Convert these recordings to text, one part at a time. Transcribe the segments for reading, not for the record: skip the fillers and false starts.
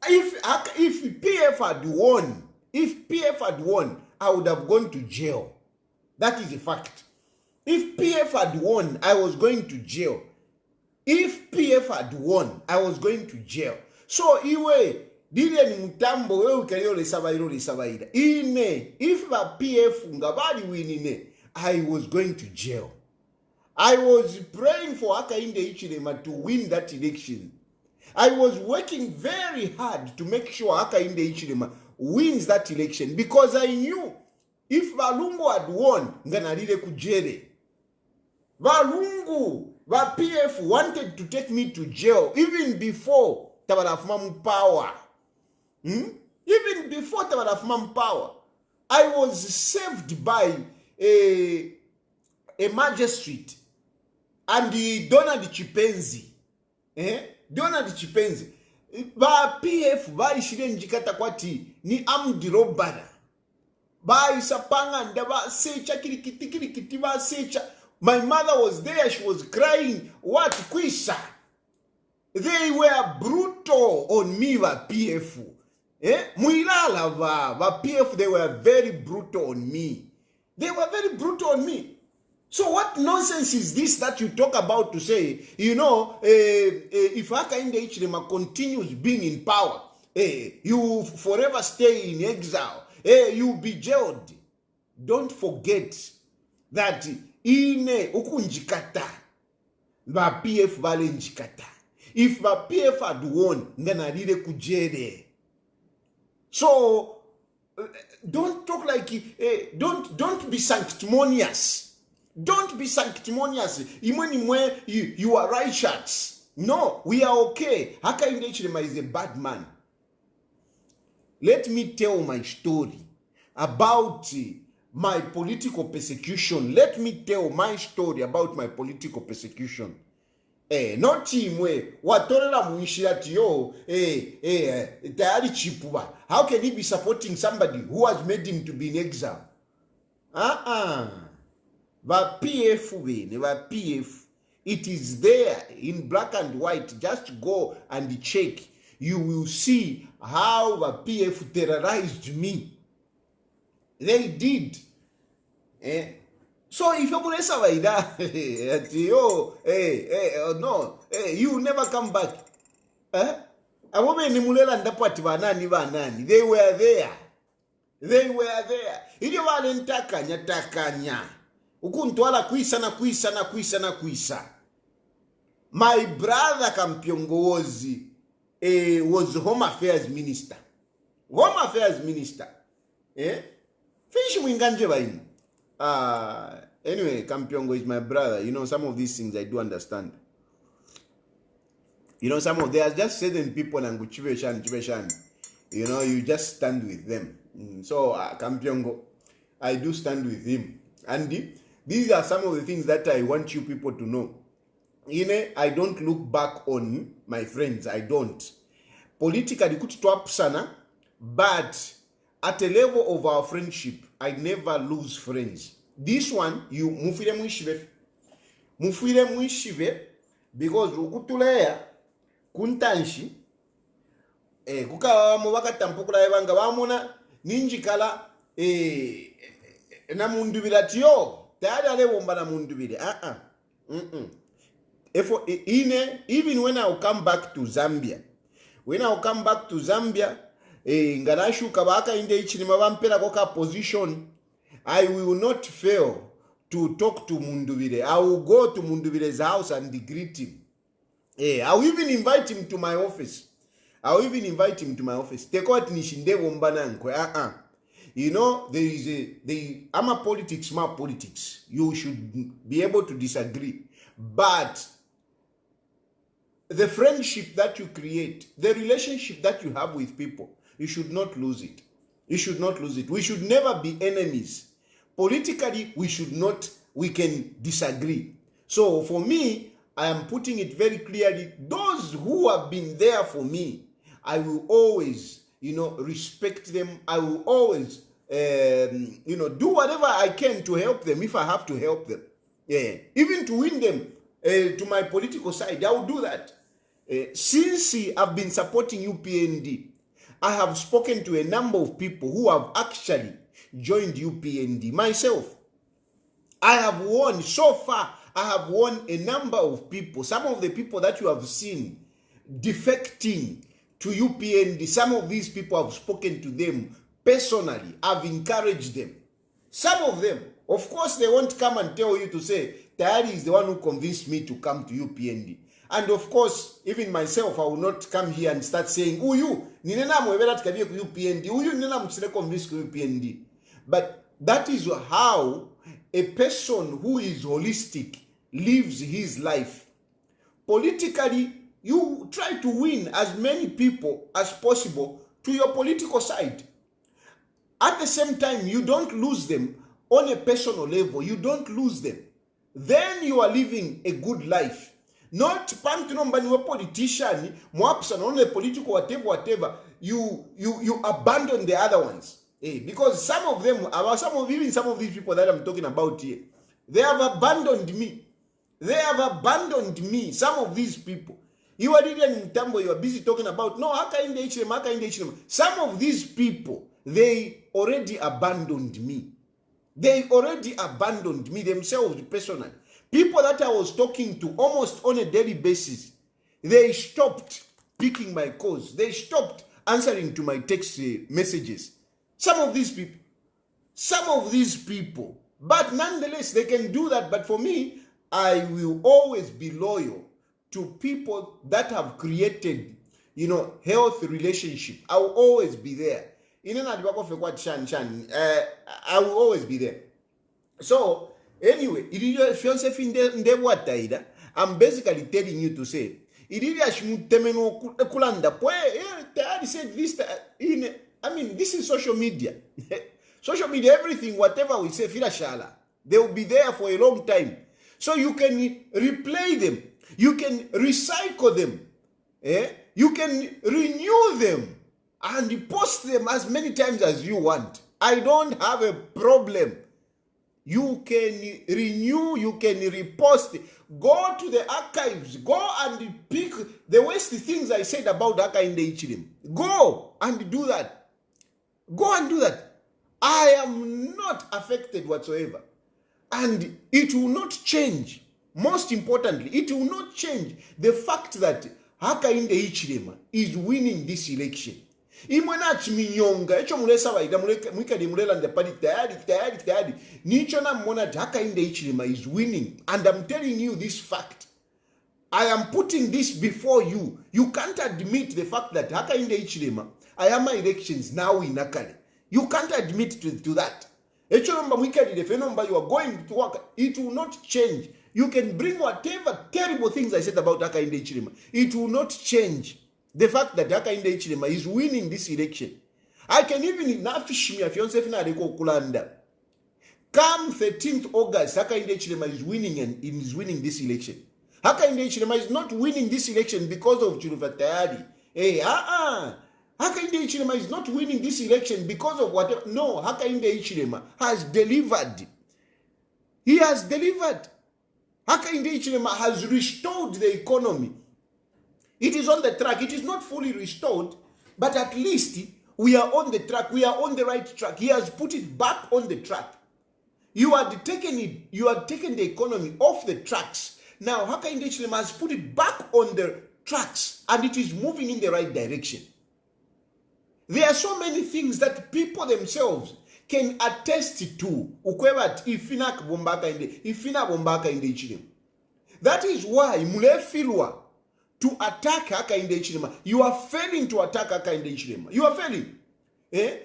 If PF had won, I would have gone to jail. That is a fact. If PF had won, I was going to jail. If PF had won, I was going to jail. So iwe dile ni mtambo wewe ukalio lesabaira. If the PF ngabali winine, I was going to jail. I was praying for Hakainde Hichilema to win that election. I was working very hard to make sure Hakainde Hichilema wins that election because I knew if Lungu had won, nganalile kujere. Lungu, PF wanted to take me to jail even before Tabarafumam power. Even before Tabarafumam power. I was saved by a magistrate and Donald Chipenzi. Donald Chipenzi. Ba PF ba ishile njikata kwati ni armed robbery. Ba isapanga ndaba secha kirikiti ba secha. My mother was there, she was crying. What quisha? They were brutal on me, ba PF. Muilala ba PF, they were very brutal on me. They were very brutal on me. So what nonsense is this that you talk about to say, if Hakainde Hichilema continues being in power, you forever stay in exile, you'll be jailed. Don't forget that ine ukunjikata, ba PF vale njikata. If ba PF had won, ngana rire kujere. So, don't talk like, don't be sanctimonious. Don't be sanctimonious. Even when you are righteous. No, we are okay. Hakainde Hichilema is a bad man. Let me tell my story about my political persecution. Let me tell my story about my political persecution. Not Timwe, watorela muishirati yo, tayari chipuba. How can he be supporting somebody who has made him to be in exile? But PF, it is there in black and white. Just go and check. You will see how the PF terrorized me. They did. So if you put no, you will never come back. They were there. They were there. Ili wale ntakanya. Ukuntwala kuisa. My brother Kampyongo was Home Affairs Minister. Home Affairs Minister. Finish mwinganje baini. Anyway, Kampyongo is my brother. Some of these things I do understand. Some of there are just certain people and Chibeshan. You just stand with them. So Kampyongo, I do stand with him. And these are some of the things that I want you people to know. I don't look back on my friends. I don't. Politically, but at a level of our friendship, I never lose friends. This one, you mufire mwishive because ukutulea kuntanshi kuka mubaka tampukula ebanga bamona ninjikala na mundubira tiyo tayari alebomba na mundubire even when I'll come back to Zambia, ngarashu kabaka inde Hichilema bampera koka position, I will not fail to talk to Mundubire. I will go to Mundubire's house and greet him. I will even invite him to my office. Take out nishinde wombanankwe. I'm a politics, smart politics. You should be able to disagree. But the friendship that you create, the relationship that you have with people, you should not lose it. We should never be enemies. Politically, we can disagree. So for me, I am putting it very clearly. Those who have been there for me, I will always, respect them. I will always, do whatever I can to help them if I have to help them. Yeah. Even to win them to my political side, I will do that. Since I've been supporting UPND, I have spoken to a number of people who have actually joined UPND. Myself, I have won, so far, I have won a number of people. Some of the people that you have seen defecting to UPND, some of these people have spoken to them personally. I've encouraged them. Some of them, of course, they won't come and tell you to say, Tayali is the one who convinced me to come to UPND. And of course, even myself, I will not come here and start saying, Uyu, ninena mwebera tukabie ku UPND, Uyu ninena mchile convince ku UPND. But that is how a person who is holistic lives his life. Politically, you try to win as many people as possible to your political side. At the same time, you don't lose them on a personal level. You don't lose them. Then you are living a good life. Not pantinomba a politician, mwapsan on a political whatever. You abandon the other ones. Because some of them, even some of these people that I'm talking about here, they have abandoned me. They have abandoned me. Some of these people. You are really in Tambo, you are busy talking about, no, haka in the HM. Some of these people, they already abandoned me. They already abandoned me themselves personally. People that I was talking to almost on a daily basis, they stopped picking my calls. They stopped answering to my text messages. Some of these people. But nonetheless, they can do that. But for me, I will always be loyal to people that have created, healthy relationship. I will always be there. I will always be there. So, anyway, I'm basically telling you to say, this is social media. Social media, everything, whatever we say, they will be there for a long time. So you can replay them. You can recycle them. You can renew them and post them as many times as you want. I don't have a problem. You can renew, you can repost. Go to the archives. Go and pick the worst things I said about Haka in the Ichilim. Go and do that. Go and do that. I am not affected whatsoever. And it will not change. Most importantly, it will not change the fact that Haka in the Ichilema is winning this election. Imwanachi minyonga, echo mulesa waida mwikadi mulela and the party tayari. Nicho na mwona Haka in the Ichilema is winning. And I'm telling you this fact. I am putting this before you. You can't admit the fact that Haka in the Ichilema, I am my elections now in Akale. You can't admit to that. Echo number mwikadi the phenomena you are going to work, it will not change. You can bring whatever terrible things I said about Haka in the Ichilema. It will not change the fact that Haka in the Ichilema is winning this election. I can even nafish me if you don't kulanda. Come 13th August, Haka in the Ichilema is winning and is winning this election. Haka in the Ichilema is not winning this election because of Chilufya Tayali. Haka in the Ichilema is not winning this election because of whatever. No, Haka in the Ichilema has delivered. He has delivered. Haka in the Ichilema has restored the economy. It is on the track. It is not fully restored, but at least we are on the track. We are on the right track. He has put it back on the track. You had taken the economy off the tracks. Now Haka in the Ichilema has put it back on the tracks, and it is moving in the right direction. There are so many things that people themselves can attest to. Ifina bombaka in the Ichilema. That is why mule filwa to attack Haka in the Ichilema. You are failing to attack Haka in the Ichilema. You are failing.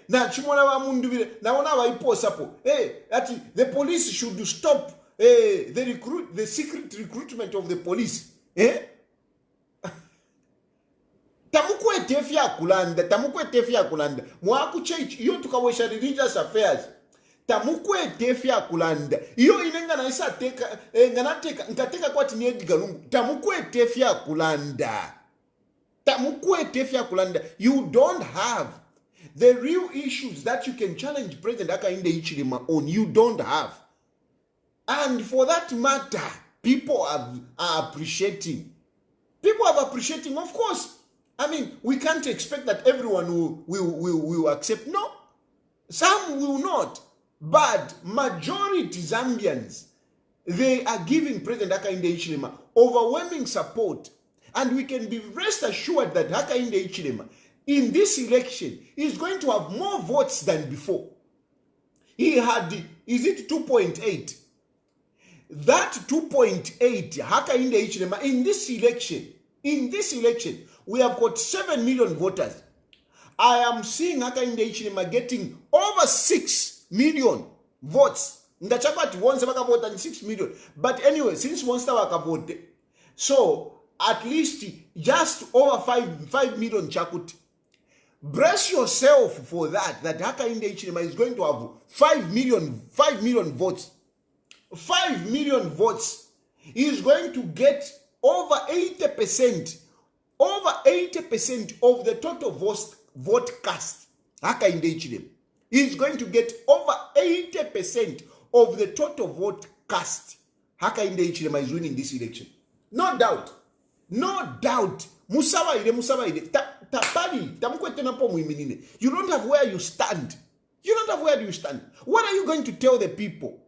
Na chimona wa mundu vile na wana wa ipo sapo. That the police should stop the secret recruitment of the police. Tamukwe tefia kulanda. Mwaku church iyo tukawesha religious affairs. Tamukwe tefia kulanda. Iyo inenga na isa teka nkateka kwa tini Edgar Lungu. Tamukwe tefia kulanda. You don't have the real issues that you can challenge President Haka in the Ichilema on. You don't have. And for that matter, people are appreciating. People are appreciating, of course. I mean, we can't expect that everyone will accept. No, some will not. But majority Zambians, they are giving President Hakainde Hichilema overwhelming support. And we can be rest assured that Hakainde Hichilema, in this election, is going to have more votes than before. He had, is it 2.8? That 2.8, Hakainde Hichilema, in this election, we have got 7 million voters. I am seeing Hakainde Hichilema getting over 6 million votes. Ndachakati wonse vakavota ni 6 million. But anyway, since wonse vakavote, so at least just over 5 million chakuti. Brace yourself for that Hakainde Hichilema is going to have 5 million votes. 5 million votes. He is going to get over 80%. Over 80% of the total vote cast. Hakainde Hichilema is going to get over 80% of the total vote cast. Hakainde Hichilema is winning this election. No doubt. No doubt. Musawaire. Tapali. You don't have where you stand. You don't have where you stand. What are you going to tell the people?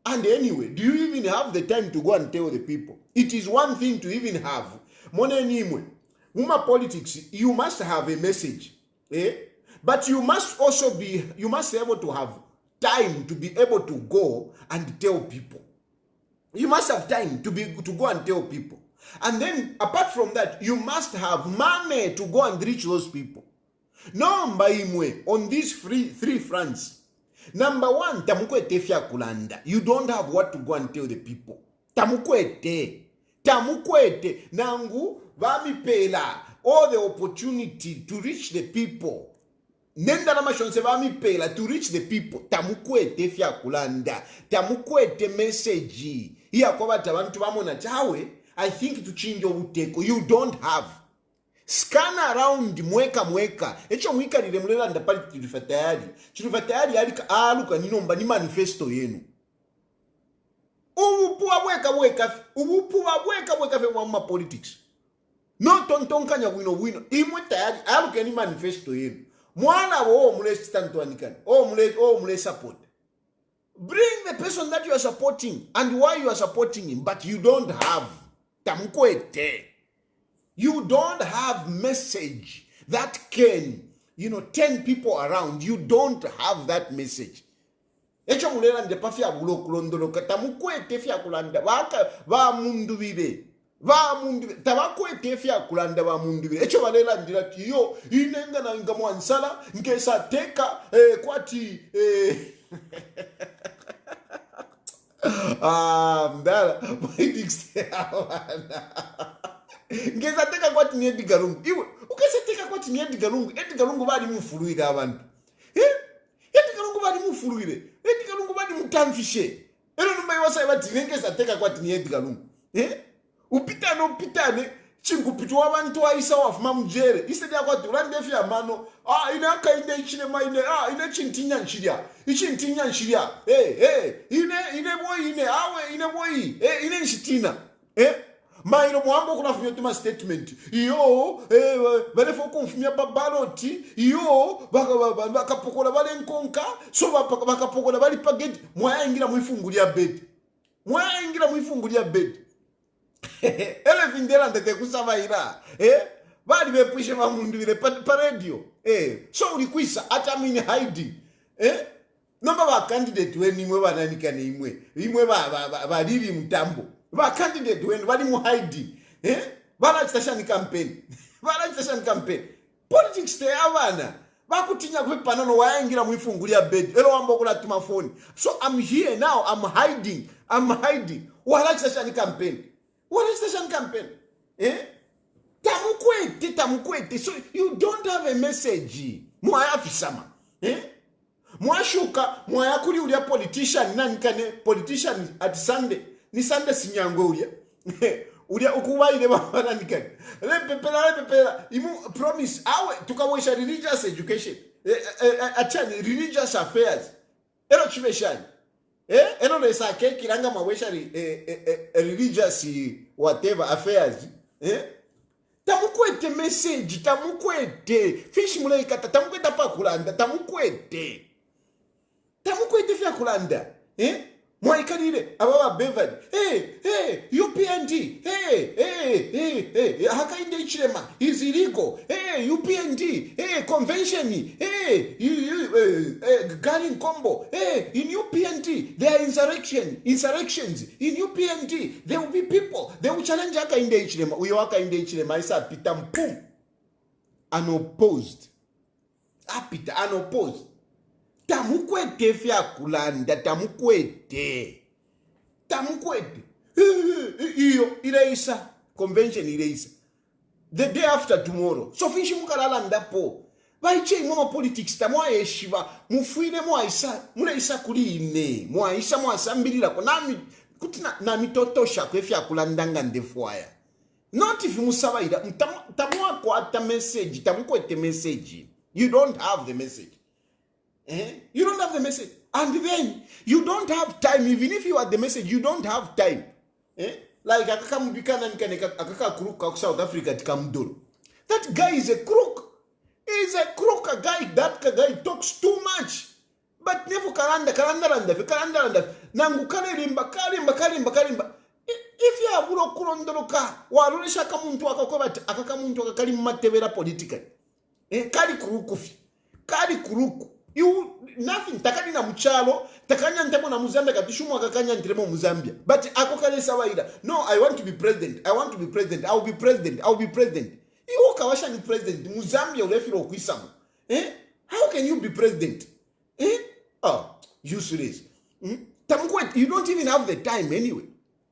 And anyway, do you even have the time to go and tell the people? It is one thing to even have. Muma politics, you must have a message. But you must also be able to have time to be able to go and tell people. You must have time to go and tell people. And then, apart from that, you must have money to go and reach those people. Number imwe, on these three fronts. Number one, tamukwete fya kulanda. You don't have what to go and tell the people. Tamukwete. Nangu, vamipela. All the opportunity to reach the people. Nenda na mashonse vamipela to reach the people. Tamukwete fya kulanda. Tamukwete message. Iya kwa tabantu vamona chawe. I think to change your uteko. You don't have. Scan around mweka. Echo mwika lilemlela ndapali Chilufya Tayali. Chilufya Tayali alika aluka ninomba ni manifesto yenu. Ubupuwa weka fe wama politics. No tontonkanya wino. Imwe Tayali aluka ni manifesto yenu. Mwana wo mule stand wanikani. Mule support. Bring the person that you are supporting and why you are supporting him, but you don't have. Tamukwete. You don't have message that can, turn people around. You don't have that message. Echo mulela ndepafya bulokulondoloka tamukwete fya kulanda va mundu bile. Tabakwete fya kulanda va mundu bile. Echo balela ndira yo inenga na ngamwansala nkesa teka kwati mdala politics ngeza teka kwati ni Edgar Lungu. Iwe ukese teka kwati ni Edgar Lungu bali mufuluira abantu. Edgar Lungu bali mufuluire. Edgar Lungu bali mutamfishe. Ero numba yose bati ngeza teka kwati ni Edgar Lungu. Upitane chingupitwa wabantu aisa wafuma mjere. Isedi akwati urande fya mano. Ina Hakainde Hichilema ina chintinya nchiria. Ichintinya nchiria. Ine boyi. Ine nshitina. Mairo mwambo kuna funyo tuma statement. Balefo konfumia babaloti. Bakapokola bale nkonka. So bakapokola bali pageti. Mwaya ingira mwifungulia bed. Ele vindela ndete kusava ira. Bali bepwishe mamundu vile pa radio. So ulikwisa ata mini hiding. Nomba ba candidate weni mwe bananikane imwe balili mtambo. Ba candidate weni bali mu hiding. Bala station campaign. Politics te abana. Bakutinya kwepana no wayangira mwifungulia bed. Elo wambo kuna tuma phone. So I'm here now, I'm hiding. Wala station campaign. Tamukwete. So you don't have a message. Mwaya fisama. Mwashuka, mwaya kuli ulia politician nanikane politician at Sunday. Ni Sunday sinyango ulia. Ulia ukuwa ile bana nikane. Lepepela. Imu promise awe tukawesha religious education. Achani religious affairs. Ero chimeshani. Eno lesa keki ranga mawesha religious whatever affairs. tamukwete message tamukwete fish mulekata tamukweta pa kulanda tamukwete fya kulanda mwaikalire ababa Beverly UPND hakainde ichilema is illegal UPND convention Garin combo in UPND there are insurrections in UPND there will be people they will challenge hakainde ichilema uyo hakainde ichilema isa pita mpum unopposed tamukwete fya kulanda tamukwete iyo ileisa convention ileisa the day after tomorrow so fishi mukalala ndapo baiche ngoma politics tamwaeshiba mufuire mwaisa muleisa kuline mwaisa mwasambirira ko nami kutina nami totosha kwefya kulandanga ndefwaya not if musabaira tamwa kwata message tamukwete message you don't have the message. You don't have the message. And then you don't have time. Even if you had the message, you don't have time. Like akaka crook South Africa tikamdolo. That guy is a crook. He's a crook. That guy talks too much. But never kalanda. Nangu kalimba. If you have uro kurondoloka, warulisha kamuntu akamuntu akalimma tebera politically. Kali kuruku. You nothing takani na mchalo takanya ntemo na Muzambia katishumu akakanya ntremo Muzambia but akokale sawaida no I want to be president I'll be president you kawasha ni president Muzambia ulefiro kuisamu how can you be president useless tamkwet you don't even have the time anyway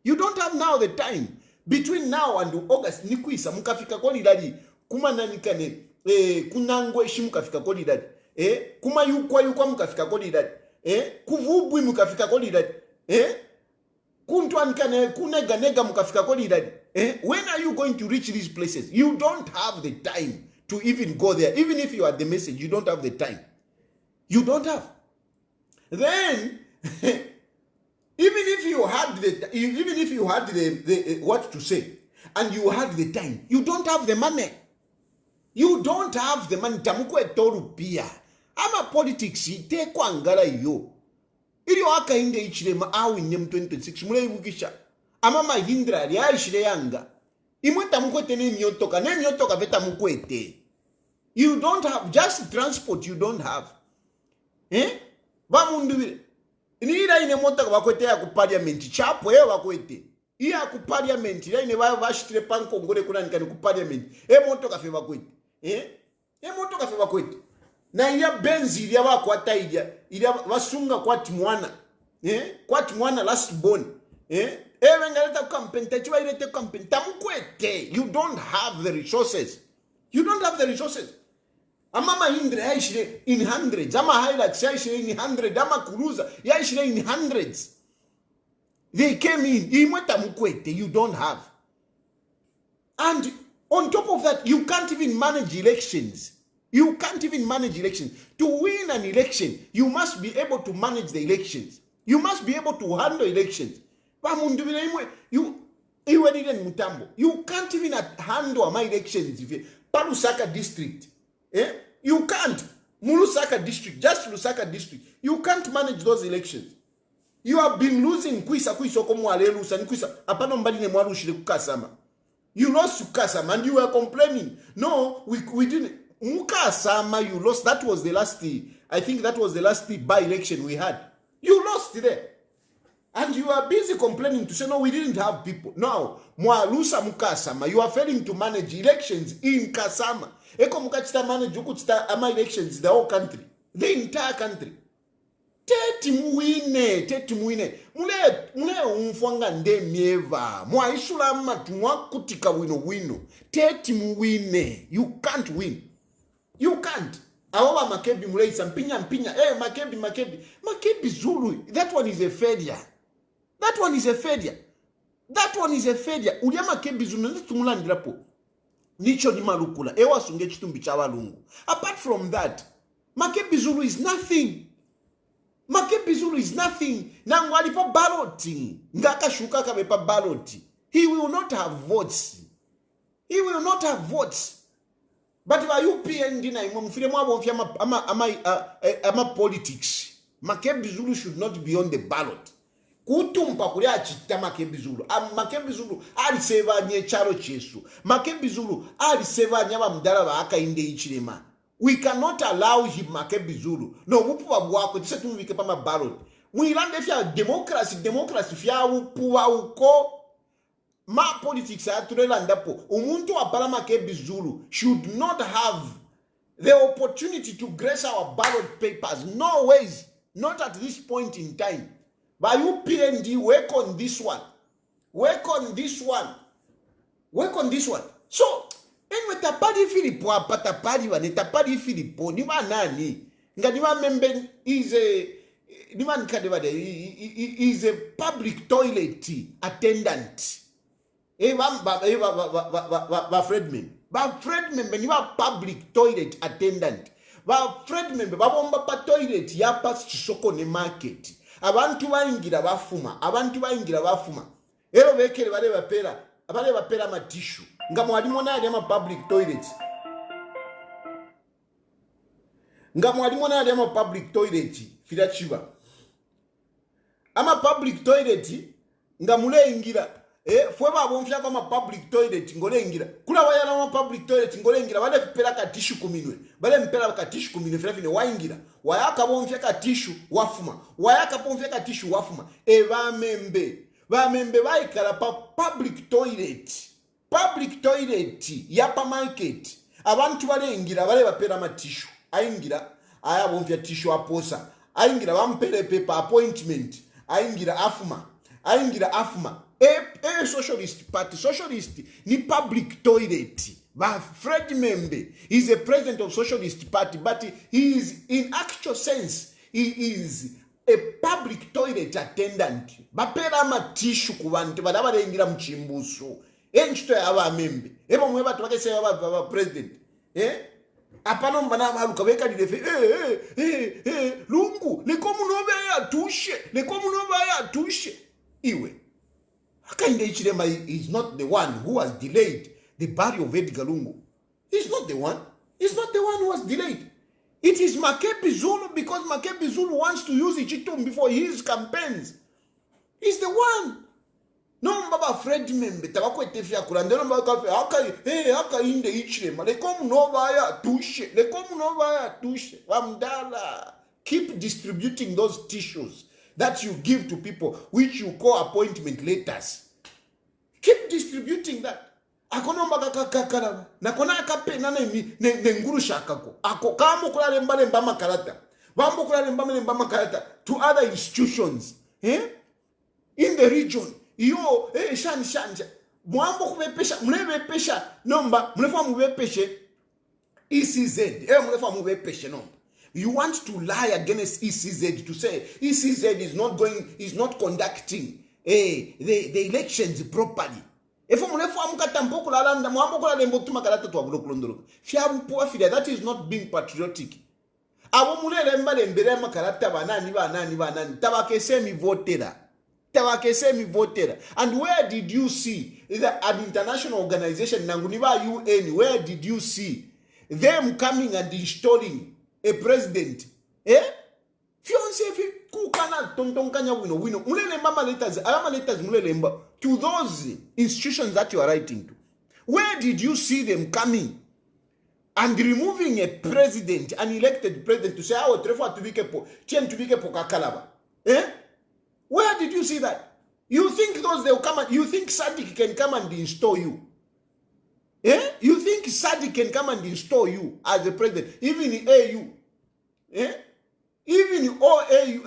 you don't have now the time between now and August ni kuisa mukafika kolidadi kuma nanikane kunangwe shi mukafika kolidadi kuma yukwa mukafika kolidad kuvubwi mukafika kolidad kuntwankane kunega mukafika kolidad when are you going to reach these places? You don't have the time to even go there. Even if you had the message, you don't have the time. You don't have. Then even if you had the what to say and you had the time, you don't have the money. You don't have the money. Tamukwe torupia. Ama politics ite kwangala iyo. Ili waka inde ichilema awi nyem 2026 mule ibukisha. Ama mahindra ya ishile yanga. Imwe tamukwete ne myotoka veta mukwete. You don't have just transport you don't have. Ba mundu vile. Ni ila ine motoka wakwete ya ku parliament chapo wakwete. Iya ku parliament ila ine vashitire panko ngore kuna nikani ku parliament. Motoka fe wakwete. Motoka fe wakwete. Na iya benzi ilia wakwata ilia wasunga kwa timwana. Kwa timwana last born. Wengaleta campaign, tachiwa ilete campaign. Tamukwete. You don't have the resources. You don't have the resources. Ama Indra yaishire in hundreds. Ama Hilux yaishire in hundreds. Ama Kuruza yaishire in hundreds. They came in. Imwe tamukwete. You don't have. And on top of that, you can't even manage elections. You can't even manage elections. To win an election, you must be able to manage the elections. You must be able to handle elections. You can't even handle my elections. Palusaka district. You can't. Mulusaka district. Just Lusaka district. You can't manage those elections. You have been losing kwisa apano mbali mwarushire kukasama. You lost to Kasama and you were complaining. No, we didn't. Mukasama, you lost. That was the last, I think that was the last by-election we had. You lost there. And you are busy complaining to say, no, we didn't have people. Now, Mwalusa Mukasama, you are failing to manage elections in Kasama. Eko mukachita manage ama elections the whole country. The entire country. Teti muine. Mule umfwanga nde mieva. Mwaishula ama tumwakutika wino. Teti muine. You can't win. You can't. Awa makebi mule isa mpinya. Makebi Zulu. That one is a failure. Ulia makebi Zulu. Tumula ndilapo. Nicho ni malukula. Ewa sunge chitumbi chawa Lungu. Apart from that, makebi Zulu is nothing. Nangu alipa baloti. Ngaka shuka kabepa baloti. He will not have votes. He will not have votes. But by UPND na ama politics. Makebi Zulu should not be on the ballot. Kutumpa kule achita Makebi Zulu. Makebi Zulu aliseva nye charo chesu. Makebi Zulu aliseva nyama mdala wa aka inde ichilema. We cannot allow him Makebi Zulu. No, wupu wabuwako. Tisa tumuvike pa ballot. Mwilande fya democracy fya wupu wa uko. Ma politics aturelandapo. Umuntu wapala Makebi Zulu should not have the opportunity to grace our ballot papers. No ways. Not at this point in time. But UPND, work on this one. Work on this one. Work on this one. So, anyway, tapadi Filipo, tapadi wane, tapadi Filipo, niwa nani? Nga niwa membe is a public toilet attendant. Fredman. Fredman, niwa public toilet attendant. Fredman, babomba pa toilet ya pas chisoko ne market. Abantu bayingira bafuma. Ero bekere bale bapera matishu. Nga mwalimu na ali ama public toilets. Filachiba. Ama public toilet nga mule ingira. Fwe babomfya kwa ma public toilet ngole ingira. Kula waya na ma public toilet ngole ingira bale pera ka tishu kuminwe. Bale mpera ka tishu kuminwe filafine waingira. Wayaka bomfya ka tishu wafuma. Wayaka bomfya ka tishu wafuma. Bamembe baikala pa public toilet. Public toilet yapa market. Abantu bale ingira bale bapera ma tishu. Aingira aya bomfya tishu aposa. Aingira bampere paper appointment. Aingira afuma. A socialist party, socialist ni public toilet. But Fred Membe is a president of socialist party, but he is in actual sense, he is a public toilet attendant. Bapera matishu kubantu badaba ingira mchimbuso. Enchito ya aba membe. Eba mweba tuwake se aba president. Apano mbana baluka beka didefe. Lungu, lekomu nobe ya tushe. Iwe. Hakainde Ichilema is not the one who has delayed the burial of Edgar Lungu. He's not the one. He's not the one who has delayed. It is Makebi Zulu because Makebi Zulu wants to use Ichitum before his campaigns. He's the one. No mbaba Fred Membe tabako etefia kurande no mbaba haka inde Ichilema. Lekomu nova ya tushe. Wamdala. Keep distributing those tissues that you give to people, which you call appointment letters. Keep distributing that. Akonomba kakakara. Nakona akape nana nguru shakako. Ako kamo kula lemba makarata. Bambo kula lemba makarata to other institutions. In the region. Yo, shan. Mwambo kubepesha, mlebepesha nomba, mlefa mubepeshe ECZ. Mlefa mubepeshe nomba. You want to lie against ECZ to say ECZ is not conducting the elections properly. That is not being patriotic. And where did you see an international organization, UN, where did you see them coming and installing a president? Fiancé kukana tontonkanya wino. Mulele mama letters mulele to those institutions that you are writing to. Where did you see them coming and removing a president, an elected president, to say, "I will prefer to be kakalaba"? Where did you see that? You think those they will come and you think Sadiq can come and install you? You think Sadiq can come and install you as the president, even in AU? Even OAU,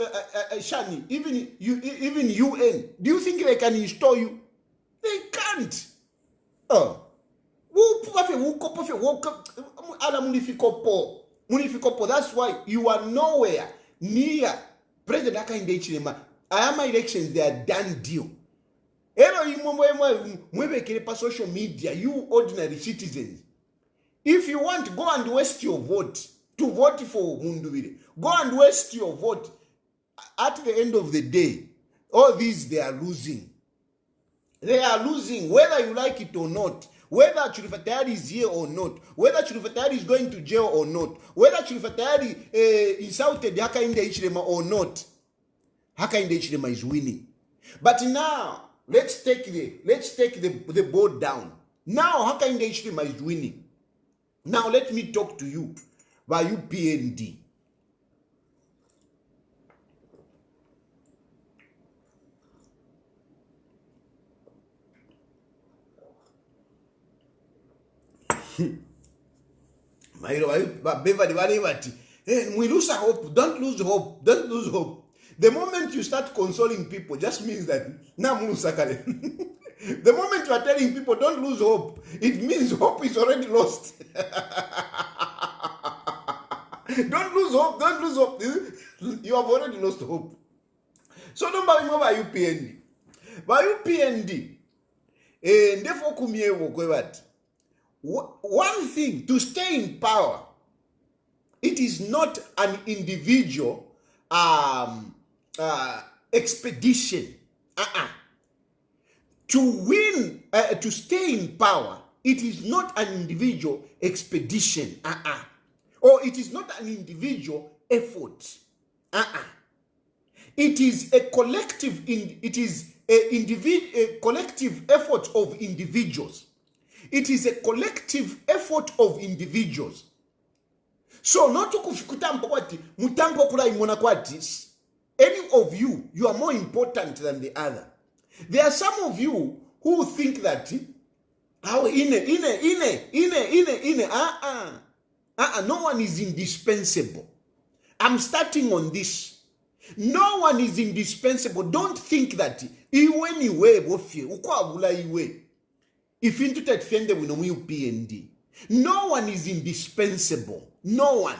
Shani, even UN. Do you think they can install you? They can't. That's why you are nowhere near President Hakainde Hichilema. Ayama elections, they are done deal. Social media, you ordinary citizens. If you want, go and waste your vote to vote for Mundubire. Go and waste your vote. At the end of the day, all these, they are losing. They are losing, whether you like it or not. whether Chilufya Tayali is here or not, whether Chilufya Tayali is going to jail or not, whether Chilufya Tayali insulted Hakainde Hichilema or not, Hakainde Hichilema is winning. But now, let's take the board down. Now Hakainde Hichilema is winning. Now let me talk to you by UPND. We lose hope. Don't lose hope. Don't lose hope. The moment you start consoling people, just means that the moment you are telling people don't lose hope, it means hope is already lost. Don't lose hope. Don't lose hope. You have already lost hope. So don't buy more by UPND. By UPND, and therefore one thing, to stay in power, it is not an individual expedition. To win, to stay in power, it is not an individual expedition. Or it is not an individual effort. It is a collective. It is a collective effort of individuals. It is a collective effort of individuals. So not to any of you are more important than the other. There are some of you who think that no one is indispensable. I'm starting on this. No one is indispensable. Don't think that if into that fende we know UPND. No one is indispensable. No one.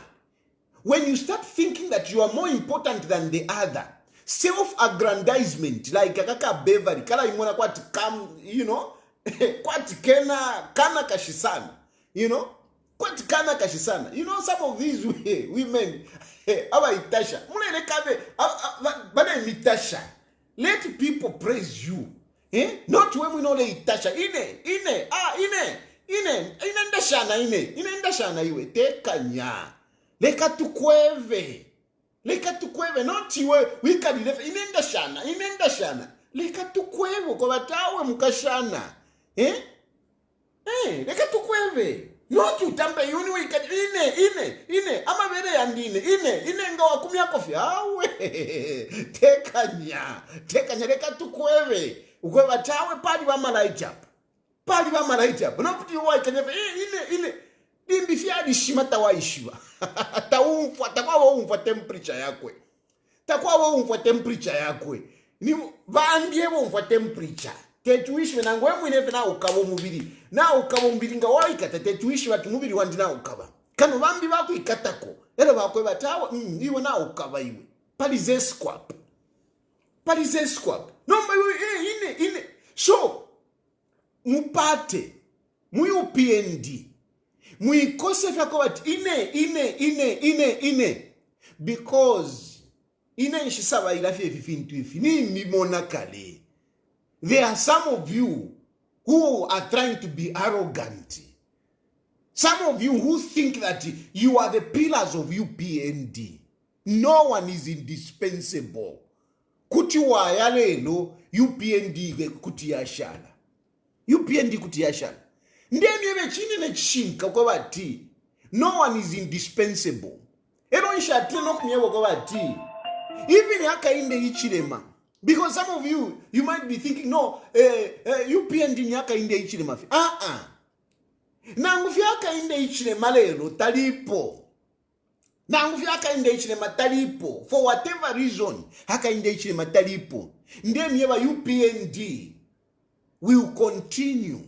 When you start thinking that you are more important than the other, self-aggrandizement, like Kaka Beverly, Kala Imona Kwat Kam, you know, Kwat Kana Kashisana, you know, Kwat Kana Kashisana. You know, some of these women, Aba Itasha, Itasha. Let people praise you. Not when we know the Itasha. Ndashana iwe tekanya. Leka tukweve, not iwe wika dilefa. Ndashana. Leka tukweve kwa batawe mukashana. Leka tukweve. Not utambe yuni wika ama bere yandine. Ngawa kumya kofi. Awe. Tekanya. Leka tukweve. Ukwe batawe pali wa malaijap. Pali ba malaita bonapti wa kanyefe dimbi fiadi shimata wa ishiwa takwa umfa temperature yakwe ni baambie umfa temperature tetuishi na ngwe mwine na ukabo mubiri nga waikata tetuishi watu mubiri wandi na ukaba kano bambi bako ikatako ero bakwe batawa iwe na ukaba iwe palize squap no ine so mupate UPND muikose fyako bati ine because nshisaba ilafye fifintu ifi ni mimona kale. There are some of you who are trying to be arrogant. Some of you who think that you are the pillars of UPND. No one is indispensable. Kuti wa yalelo UPND kuti yashala. UPND kuti yashala. Ndemi ebe chini ne chinka kwa bati. No one is indispensable. Ero nshati no kumyewo kwa bati. Even Hakainde Hichilema. Because some of you might be thinking, no, UPND ni Hakainde Hichilema. Nangufi Hakainde Hichilema lero talipo. Nangufi Hakainde Hichilema talipo. For whatever reason, Hakainde Hichilema talipo. Ndemi eba UPND will continue.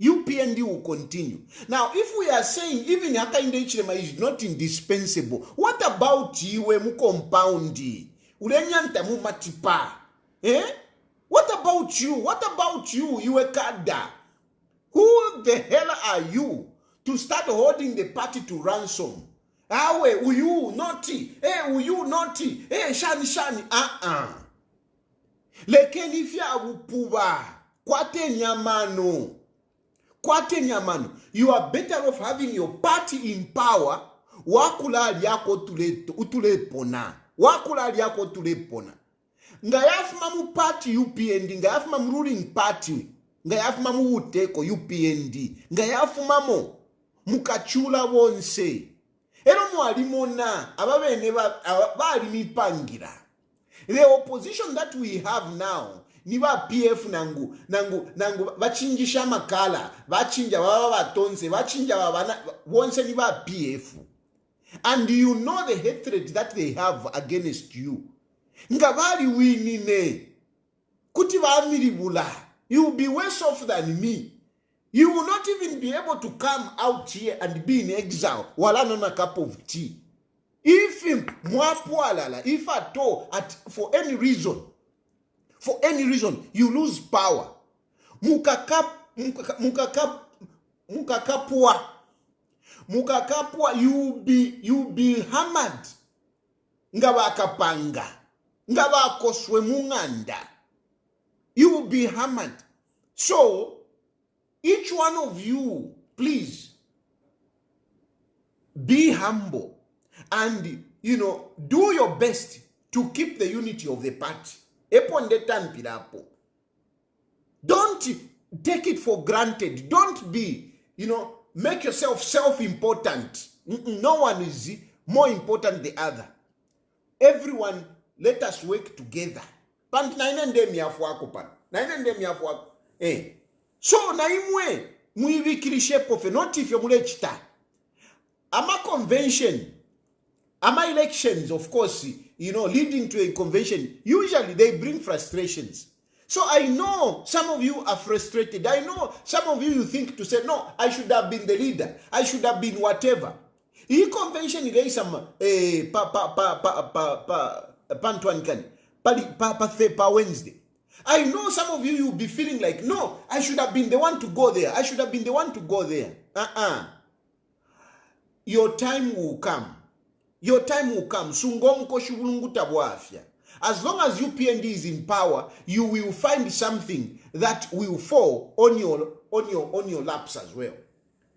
UPND will continue. Now, if we are saying even Hakainde Hichilema is not indispensable, what about you mu compound? Ulenyanta mu matipa. What about you? What about you? You a kada. Who the hell are you to start holding the party to ransom? Awe, uyu naughty. Uyu naughty. Shani. Lekeni fya upuba. Kwate nyamano. You are better off having your party in power. Wakulali yako utulepona. Wakulali yako tulepona. Ngayafuma mu party UPND, ngayafuma mu ruling party, ngayafuma mu uteko UPND, ngayafuma mo mukachula wonse. Ero mwalimona ababene bali mipangira. The opposition that we have now niba PF nangu bachinjisha makala, bachinja baba batonse, bachinja baba wonse niba PF. And you know the hatred that they have against you. Ngabali winine. Kuti bula. You will be worse off than me. You will not even be able to come out here and be in exile while on a cup of tea. If at all, for any reason, you lose power. Mukakapwa, you be hammered. Ngabakapanga. Ngabakoswe munganda. You will be hammered. So, each one of you, please, be humble and, do your best to keep the unity of the party. Don't take it for granted. Don't be, make yourself self-important. No one is more important than the other. Everyone, let us work together. So na imwe muibikirishe pofe not if mulechita. Ama convention, ama elections, of course, leading to a convention, usually they bring frustrations. So I know some of you are frustrated. I know some of you think to say, no, I should have been the leader. I should have been whatever. This convention is some pa Wednesday. I know some of you will be feeling like, no, I should have been the one to go there. I should have been the one to go there. Your time will come. Your time will come. Sungomko shubulungu tabwafya. As long as UPND is in power, you will find something that will fall on your laps as well.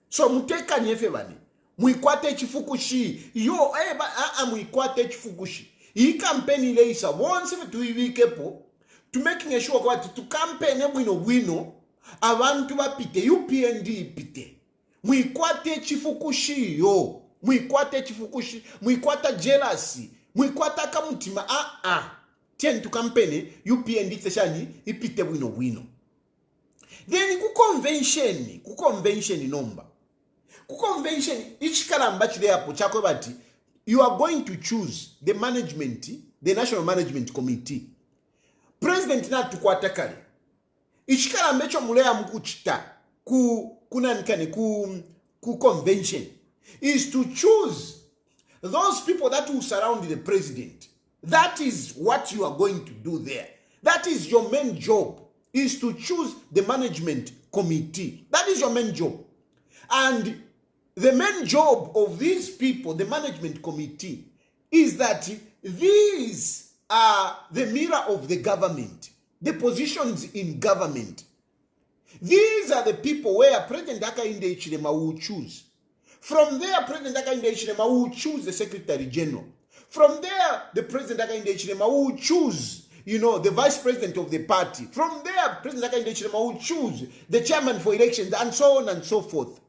So muteka nyefebani. Muikwate chifukushi. Muikwate chifukushi. Hii campaign ile isa once tuiwikepo to making sure that to campaign bwino abantu bapite UPND pite. Muikwate chifukushi yo. Muikwate chifukushi, muikwata jealousy. Mwikwata kamutima tien to campaign UPND seshani ipite bwino. Then ku convention nomba. Ku convention ichikalamba chile apo chako bati you are going to choose the management, the National Management Committee. President na tukwata kale. Ichikalamba cho mulea mkuchita ku convention is to choose those people that will surround the president. That is what you are going to do there. That is your main job, is to choose the management committee. That is your main job. And the main job of these people, the management committee, is that these are the mirror of the government, the positions in government. These are the people where President Hakainde Hichilema will choose. From there, President Hakainde Hichilema will choose the Secretary General. From there, the President Hakainde Hichilema will choose, the Vice President of the party. From there, President Hakainde Hichilema will choose the Chairman for elections, and so on and so forth.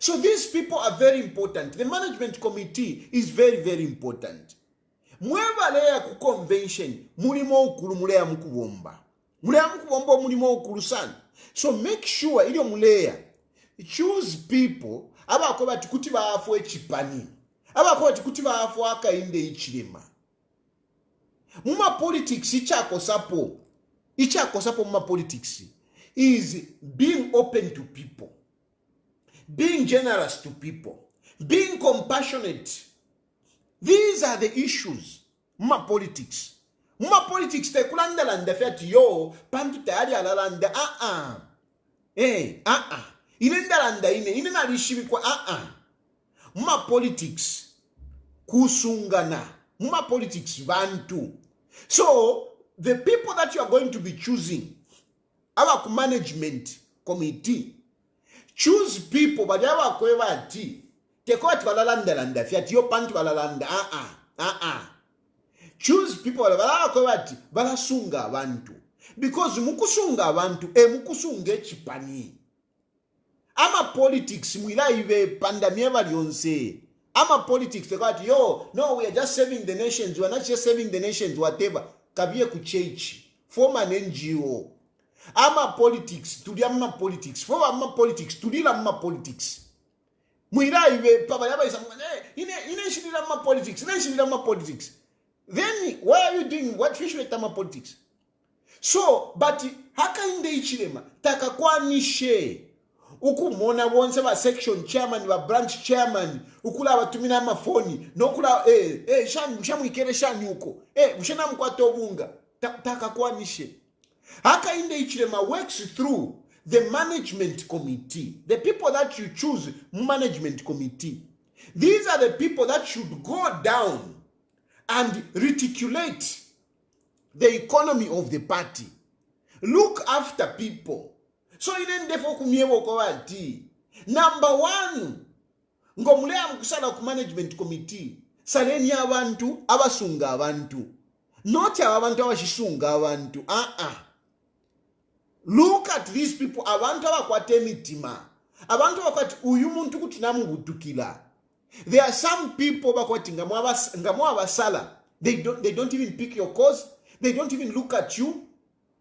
So these people are very important. The Management Committee is very, very important. Mwebaleya ku convention, mulimo ukulu mulea mkubomba. Mulea mkubomba mulimo ukulu sana. So make sure, ilio mulea, choose people abakoba tikuti baafu echipani. Abakoba tikuti baafu Hakainde Hichilema. Muma politics ichako sapo muma politics is being open to people, being generous to people, being compassionate. These are the issues muma politics. Muma politics te kulanda landa fiati yo pantu tayari alalanda inenda landa ine nalishibi kwa Muma politics kusungana. Muma politics bantu. So the people that you are going to be choosing, our management committee, Choose people bajaba kweva ati tekoti balalanda fiat yo panti balalanda choose people balaba kweva ati balasunga abantu because mukusunga abantu mukusunga echipani ama politics mwila ive pandamia balionse ama politics tekoti yo no we are just saving the nations, we are not just saving the nations whatever kabie ku church form an NGO. Ama politics, tuli ama politics, for ama politics, tuli la ama politics. Mwira iwe papa yaba isa ine shiri la ama politics, ine shiri la ama politics. Then why are you doing what fish with ama politics? So, but haka inde ichilema taka kwa nishe uku mona wonse wa section chairman wa branch chairman ukula watumina ama phone no kula shamu ikere shani uko mshana mkwato bunga taka kwa nishe. Haka inde ichilema works through the management committee. The people that you choose, management committee. These are the people that should go down and reticulate the economy of the party. Look after people. So inendefo kumiewo kwa wati. Number one, ngomulea mkusala ku management committee. Saleni abantu, abasunga abantu. Not abantu abashisunga abantu. Look at these people. Abantu abakwate mitima. Abantu abakwate uyu muntu kuti namugutukila. There are some people bakwate ngamwa abasala. They don't even pick your cause. They don't even look at you.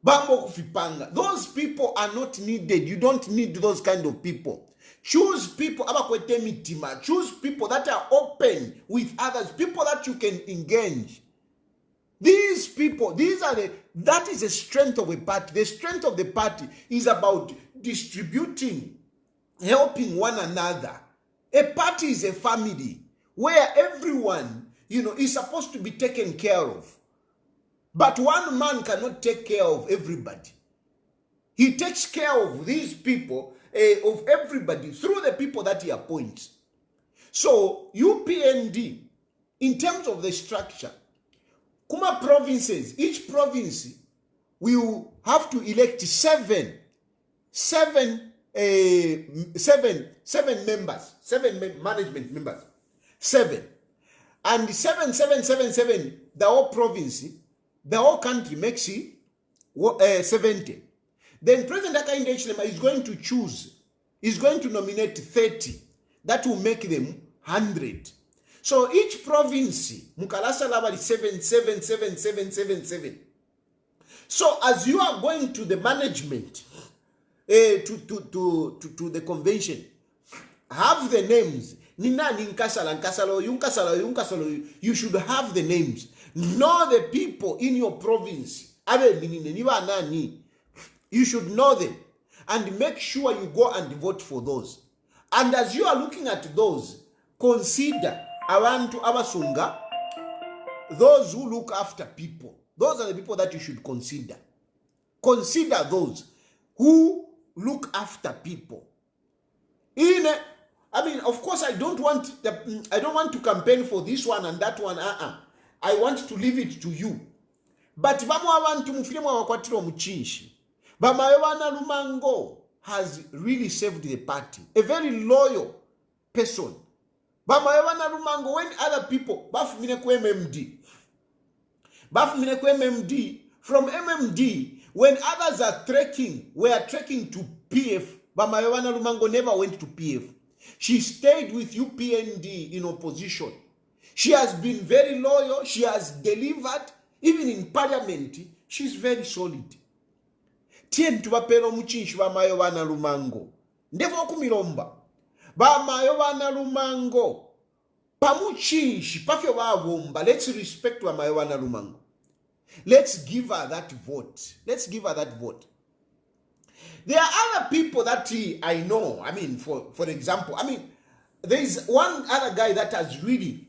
Bambo kufipanga. Those people are not needed. You don't need those kind of people. Choose people abakwate mitima. Choose people that are open with others. People that you can engage. These people, that is the strength of a party. The strength of the party is about distributing, helping one another. A party is a family where everyone, is supposed to be taken care of. But one man cannot take care of everybody. He takes care of these people, of everybody, through the people that he appoints. So, UPND, in terms of the structure, Kuma provinces, each province will have to elect seven members, management members, 7. And 7, the whole province, the whole country makes it 70. Then President Hakainde Hichilema is going to nominate 30. That will make them 100. So each province, Mukalasa Lava is 7. So as you are going to the management, to the convention, have the names. Nina Ninkasalo, Yunkasalo, you should have the names. Know the people in your province. You should know them. And make sure you go and vote for those. And as you are looking at those, consider Abantu abasunga, those who look after people. Those are the people that you should consider. Consider those who look after people. Of course, I don't want to campaign for this one and that one. I want to leave it to you. But abantu mufilemu wakwatiro muchinshi. Bamayowana Lumango has really saved the party. A very loyal person. Bamayowana Lumango, when other people bafumine ku MMD, from MMD, when others were trekking to PF, Bamayowana Lumango never went to PF. She stayed with UPND in opposition. She has been very loyal. She has delivered. Even in parliament, she's very solid. Tien tubapero muchinshi Bamayowana Lumango. Ndevo kumilomba. Bamayowana Lumango. Pamuchinshi, pafyo wawomba. Let's respect Bamayowana Lumango. Let's give her that vote. There are other people that I know. For example, there is one other guy that has really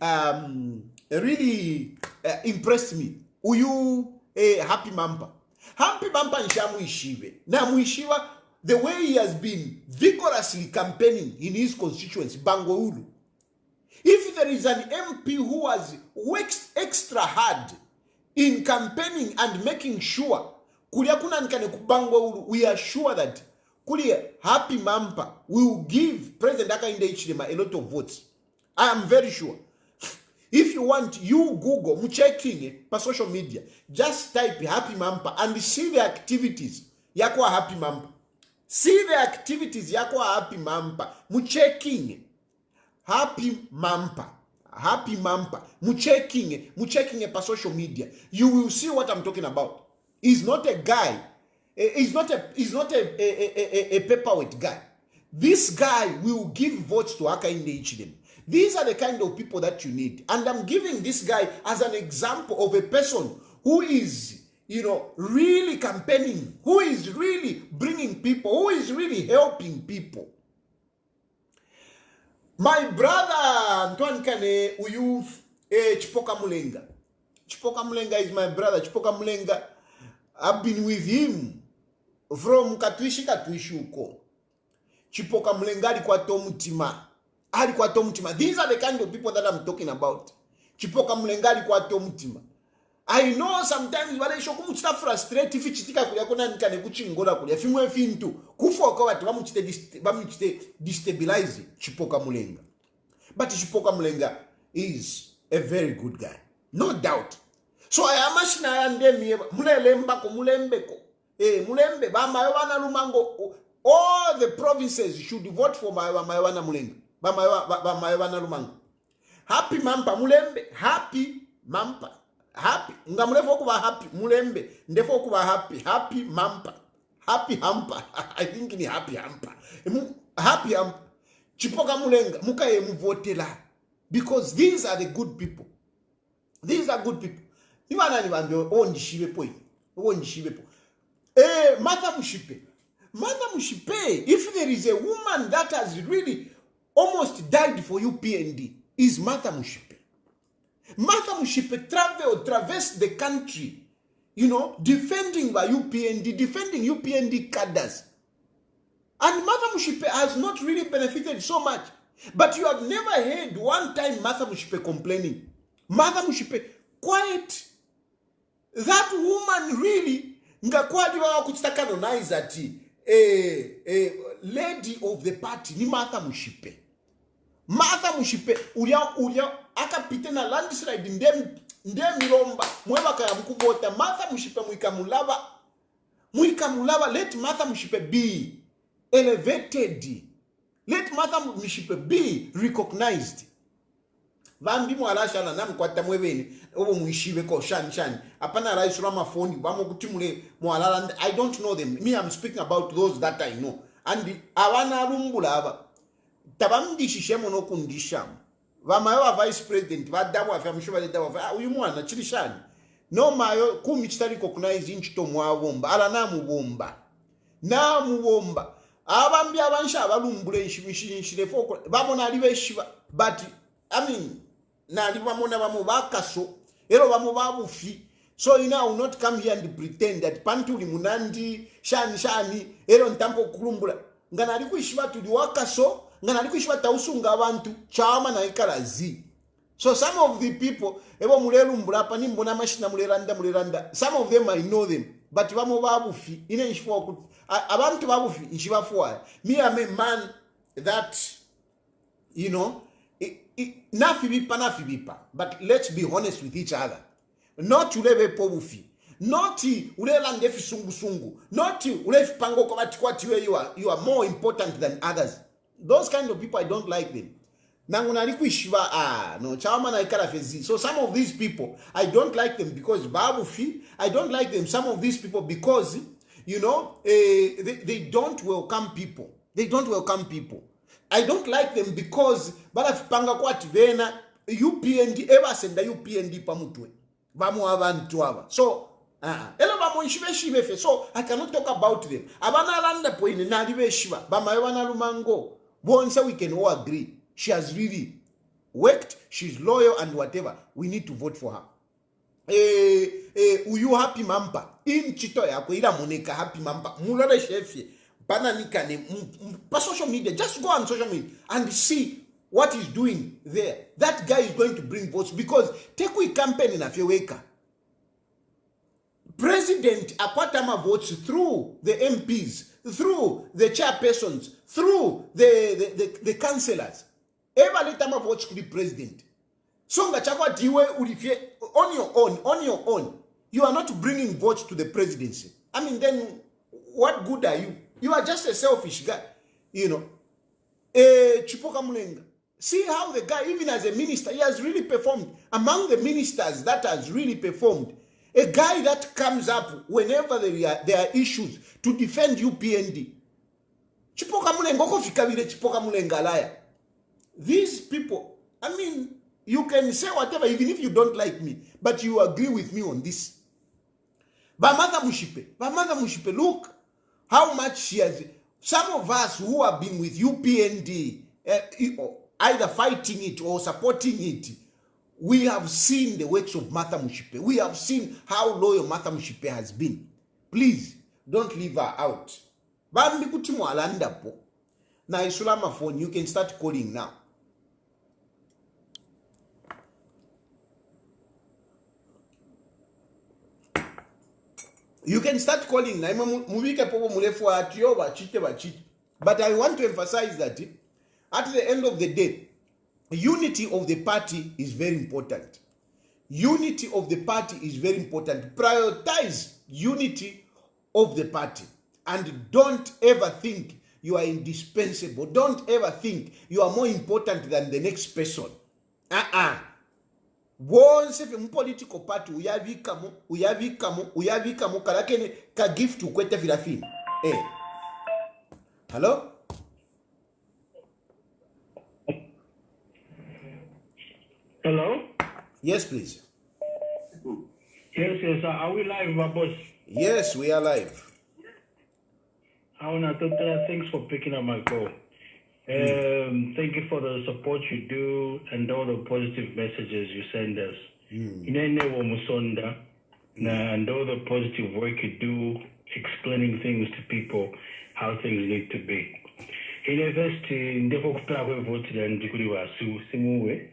impressed me. Uyu Happy Mampa. Happy Mampa Nshamuishiwe. Na Muishiwa, the way he has been vigorously campaigning in his constituency, Bangoulu. If there is an MP who has worked extra hard in campaigning and making sure we are sure that Kulia Happy Mampa will give President Hakainde Hichilema a lot of votes. I am very sure. If you want, you Google, checking per social media, just type Happy Mampa and see the activities. Yakwa Happy Mampa. See the activities yakwa Happy Mampa. Checking Happy Mampa. Happy Mampa. Checking per social media. You will see what I'm talking about. He's not a guy. He's not a paperweight guy. This guy will give votes to Hakainde Hichilema. These are the kind of people that you need. And I'm giving this guy as an example of a person who is, really campaigning, who is really bringing people, who is really helping people. My brother, Antoine Kane, Uyu Chipoka Mulenga. Chipoka Mulenga is my brother. Chipoka Mulenga, I've been with him from Katwishi uko. Chipoka Mulenga alikuwa tomutima. These are the kind of people that I'm talking about. Chipoka Mulenga alikuwa tomutima. I know sometimes wale shoku mchita frustrate ifi chitika kulia kona nikane kuchingola kulia fimwe fintu kufoka watu bamuchite destabilize Chipoka Mulenga. But Chipoka Mulenga is a very good guy, no doubt. So I am ashina yande miye mulemba ko mulembeko mulembe ba mayowana lumango. All the provinces should vote for mayowana Mulenga. Mayowana lumango. Happy Mampa mulembe. Happy Mampa. Happy. Ngamulefo kuba happy. Mulembe. Ndefo kuba happy. Happy Mampa. Happy Hampa. I think ni Happy Hampa. Happy Hampa. Chipoka Mulenga. Mukaye mvotela. Because these are the good people. These are good people. Iwana ni wambio. Onjishibe poi. Onjishibe po. Martha Mushipe. Martha Mushipe. If there is a woman that has really almost died for UPND, is Martha Mushipe. Martha Mushipe traversed the country, defending by UPND, defending UPND cadres. And Martha Mushipe has not really benefited so much. But you have never heard one time Martha Mushipe complaining. Martha Mushipe, quiet. That woman really, ngakwadi wa kuchita canonize ati, lady of the party, ni Martha Mushipe. Martha Mushipe ulia akapite na landslide ndem milomba mweba kaya mkuvota. Martha Mushipe muikamulaba. Let Martha Mushipe be elevated. Let Martha Mushipe be recognized. Vambi mwalasha na mkwata mwebeni obo muishibe ko shani apana rais Ramafoni bamo kutimule mwalala. I don't know them. Me, I'm speaking about those that I know. And awana lumbula aba tabamdishishemo no kundishamo vamayo vice president vadamu afamshuba dawa uyu mwana chilishani no mayo kumichitali recognize inchito mwabomba ala namubomba abambi abansha abalumbule nshimishire foko bamona alibeshiba. But I mean nali bamona bamubakaso ero bamubabufi. So you now will not come here and pretend that pantuli munandi shani ero ntampo kulumbula ngana alikuishiba tuliwakaso ngana alikuishiba tausunga abantu chama na ikalazi. So some of the people ebo mulelumbula pa nimbona mashina muleranda, some of them I know them, but bamo babufi ine nshifo abantu babufi nshibafuwa. Me, I'm a man that nafibipa, but let's be honest with each other. Not ulebe pobufi, not ulela ndefi sungu, not ulefi pango kwa where you are more important than others. Those kind of people, I don't like them. So some of these people, I don't like them because babufi. I don't like them. Some of these people because they don't welcome people. They don't welcome people. I don't like them because balafipanga kwa tivena UPND ever senda UPND pamutwe. So so I cannot talk about them. Abana landa poine na libeshiba bamayewana lumango. Bonsa, we can all agree she has really worked, she's loyal and whatever. We need to vote for her. Uyu Happy Mampa in chito yako ila moneka Happy Mampa mulole chefie bananika ne pa social media. Just go on social media and see what he's doing there. That guy is going to bring votes because take we campaign in Afeweka. president akwatama votes through the MPs, through the chairpersons, through the councillors. Eva letama votes to the president. Songa chakwa diwe ulifye on your own. You are not bringing votes to the presidency. I mean, then what good are you? You are just a selfish guy, you know. Chipoka Mulenga. See how the guy, even as a minister, he has really performed. Among the ministers that has really performed, a guy that comes up whenever there are issues to defend UPND. Chipoka Mulenga, Chipoka Mulenga liar. These people, I mean, you can say whatever, even if you don't like me, but you agree with me on this. Bamada Mushipe, look how much she has. Some of us who have been with UPND, either fighting it or supporting it, we have seen the works of Martha Mushipe. We have seen how loyal Martha Mushipe has been. Please, don't leave her out. Bambi kutimu alanda po. Na isulama phone, you can start calling now. You can start calling. But I want to emphasize that at the end of the day, unity of the party is very important. Unity of the party is very important. Prioritize unity of the party. And don't ever think you are indispensable. Don't ever think you are more important than the next person. Once if a political party uyavikamu kalakene ka gift ukwete filafini. Hello? Hello? Yes, please. Yes, are we live, my boss? Yes, we are live. I want to thanks for picking up my call. Thank you for the support you do and all the positive messages you send us. And all the positive work you do, explaining things to people, how things need to be. University, ndefo kupela kwe vote da ndikuli wasu simuwe.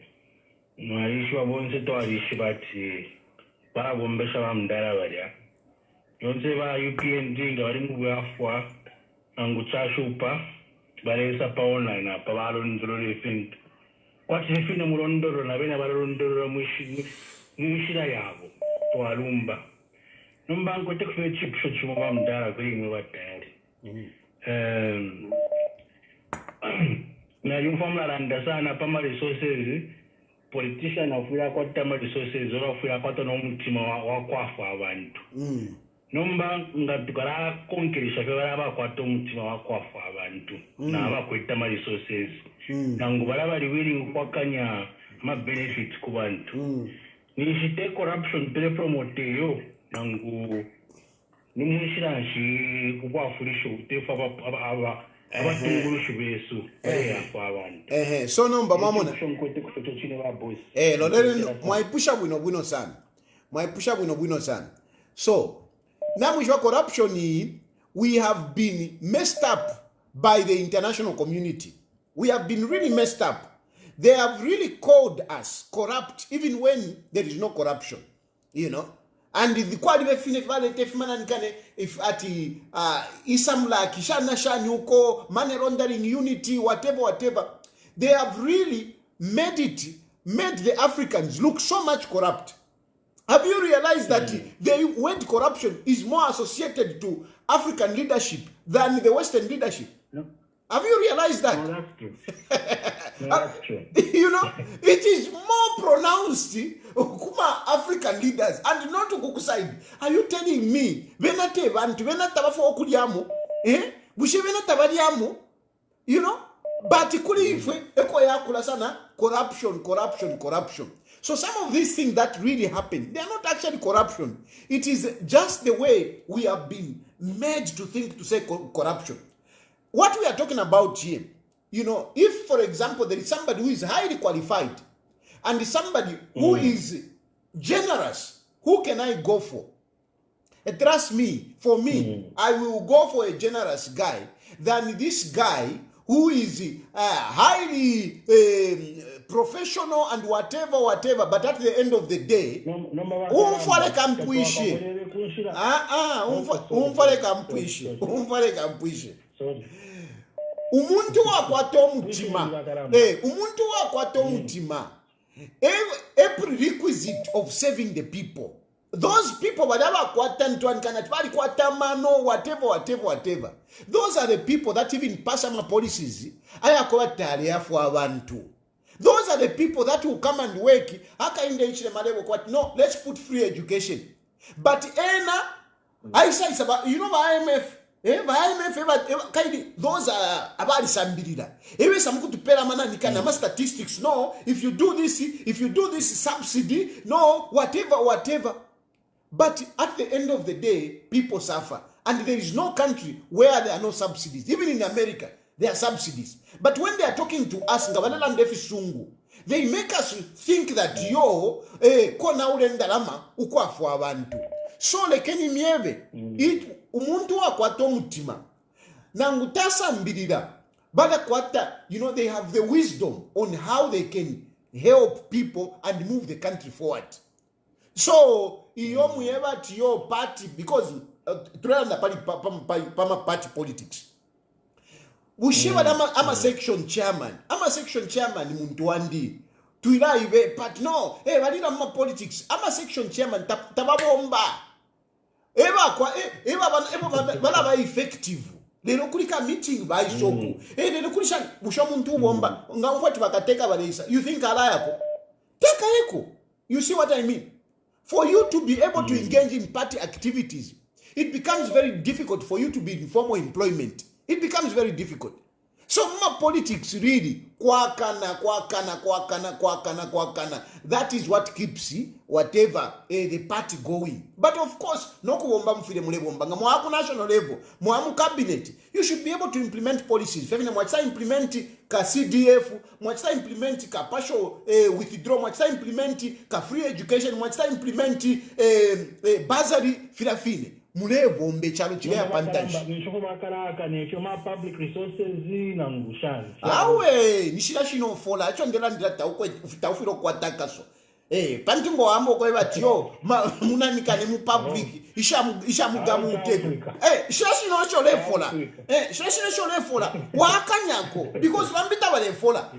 Mwalishiwa bonse to alishibati ba bombesha wa mdara wadia. Yonse ba UPND ngawari mbuafwa anguchashupa. Baresa pa online apa balondoro refint kwati refina mulondoro na bena balondoro mwishira yabo to alumba nomba ngote kufe chip shot chuma mdara kuri mwe batari na yumfamla randa sana pama resources politician afuya kwa tama resources afuya kwa tono mtima wa kwafa abantu nomba ngatukara konkirisha kebara kwa mutima wakwafa abantu na bakwita ma resources nangu barabari willing kwakanya ma benefits ku bantu nishite corruption tele promote yo nangu nimwishira nshi ukwafurisha utefa abatungurushi besu ya kwa abantu so nomba mamona lolele mwaipusha bwino sana so now with corruption, we have been messed up by the international community. We have been really messed up. They have really called us corrupt even when there is no corruption, you know. And the quality if at Isamla, Kishana Shanyuko, money laundering unity, whatever, they have really made the Africans look so much corrupt. Have you realized that the word corruption is more associated to African leadership than the Western leadership? No. Have you realized that? No, that's true. No, that's true. You know, it is more pronounced kuma African leaders and not to Kuku side. Are you telling me venate bantu venata bafo okuliamu bushe venata baliamu, you know, but kuli ifwe eko yakula sana corruption. So some of these things that really happen, they are not actually corruption. It is just the way we have been made to think to say corruption. What we are talking about here, you know, if, for example, there is somebody who is highly qualified and somebody who is generous, who can I go for? Trust me, for me, I will go for a generous guy than this guy who is highly professional and whatever, but at the end of the day, umfale kampwishe. Umfale kampwishe. Umuntu wakwata omutima. Umuntu wakwata omutima. A prerequisite of saving the people. Those people, whatever whatever. Those are the people that even pass some policies. Those are the people that will come and work. No, let's put free education. But I say it's about, you know, IMF. Those are about Zambia. Even some good to statistics. No, if you do this subsidy, no, whatever. But at the end of the day, people suffer. And there is no country where there are no subsidies. Even in America, there are subsidies. But when they are talking to us, they make us think that so lekeni mieve umuntu wakwata omutima nangutasa mbirira bada kwata, you know, they have the wisdom on how they can help people and move the country forward. So iyo muyeva tiyo party, because tulanda party politics ushiva ama section chairman muntu wandi tuiraive, but no, valira ma politics ama section chairman tababomba eva effective. Lero kulika meeting by shoku. Lero kulisha musho muntu ubomba. Ngawufati bakateka balisa. You think alayako? Teka eko. You see what I mean? For you to be able to engage in party activities, it becomes very difficult for you to be in formal employment. It becomes very difficult. So politics really, kwakana. That is what keeps whatever the party going. But of course, no kuomba mfile mulebomba. Mwaku national level, mwamu cabinet, you should be able to implement policies. Fevina mwachisa implement ka CDF, mwachisa implement ka partial withdraw, mwachisa implement ka free education, mwachisa implement bursary filafine. Mulebombe chalo chile apantage. Public resources awe nishira shino fola acho ndela ndira taufiro kwataka so pantingo ambo kwa batio munanikane mu public isha mugamu uteko shira shino acho le fola shira shino acho le fola wakanyako because bambita bale fola